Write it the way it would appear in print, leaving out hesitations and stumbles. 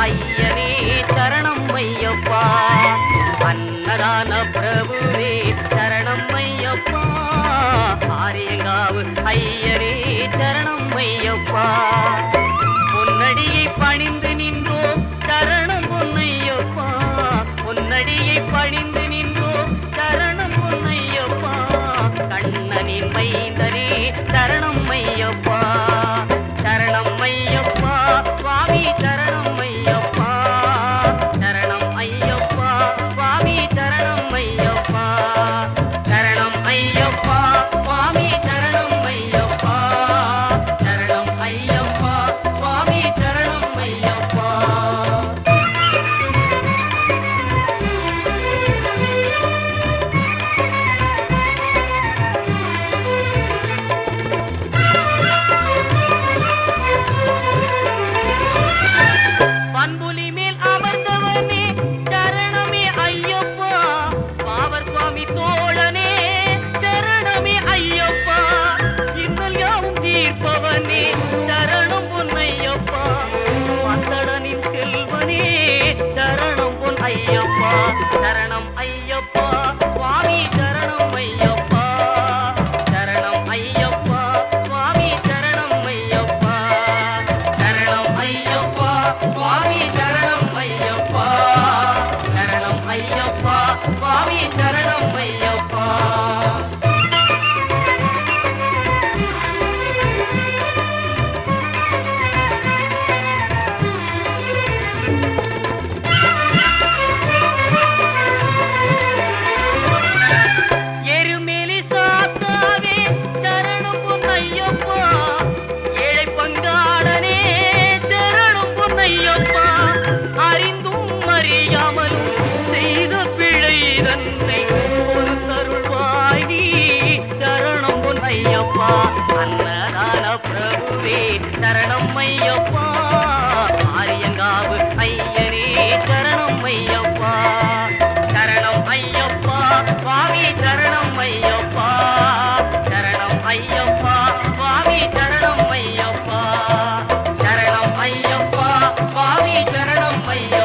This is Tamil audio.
ஐயனே சரணம் ஐயப்பா. அன்னதான பிரபுவே சரணம் ஐயப்பா. ஆரியங்காவு ஐயனே சரணம் ஐயப்பா. பொன்னடியை பணிந்து நின்றோம் சரணம் பொன்னையப்பா. பொன்னடியை பணிந்து நின்றோம் சரணம் பொன்னையப்பா. கண்ணனின் மைந்தனே சரணம் ஐயப்பா. சரணம் ஐயப்பா சுவாமி சரணம் ஐயப்பா. சரணம் ஐயப்பா சுவாமி சரணம் ஐயப்பா. சரணம் ஐயப்பா சுவாமி சரணம் ஐயப்பா. சரணம் ஐயப்பா சுவாமி சரணம் ஐயப்பா. பண்புலி மேல் அமர்ந்தவனே சரணமே ஐயப்பா. பாவர் சுவாமி தோழனே சரணமே ஐயப்பா. இன்னல் யாவும் தீர்ப்பவனே சரணம் பொன்னையப்பா. பந்தடனின் செல்வனே சரணம் பொன் ஐயப்பா. சரணம் ஐயப்பா சுவாமி சரணம் ஐயப்பா. சரணம் ஐயப்பா சுவாமி சரணம் ஐயப்பா. சரணம் ஐயப்பா சுவாமி சரணம் ஐயப்பா. சரணம் ஐயப்பா சுவாமி சரணம் ஐயப்பா. எருமேலி சாஸ்தாவே சரணம் பொன்னையப்பா. ஏழை பங்காளனே சரணம் பொன்னையப்பா. அறிந்தும் அறியாமலும் செய்த பிழை தன்னை பொறுத்தருள்வாய் நீ சரணம் பொன்னையப்பா. அன்னதான பிரபுவே சரணம் ஐயப்பா. ஆரியங்காவு ஐயனே சரணம் ஐயப்பா. சரணம் ஐயப்பா சுவாமி சரணம் ஐயப்பா. சரணம் ஐயப்பா சுவாமி சரணம் ஐயப்பா. சரணம் ஐயப்பா சுவாமி சரணம் ஐயப்பா.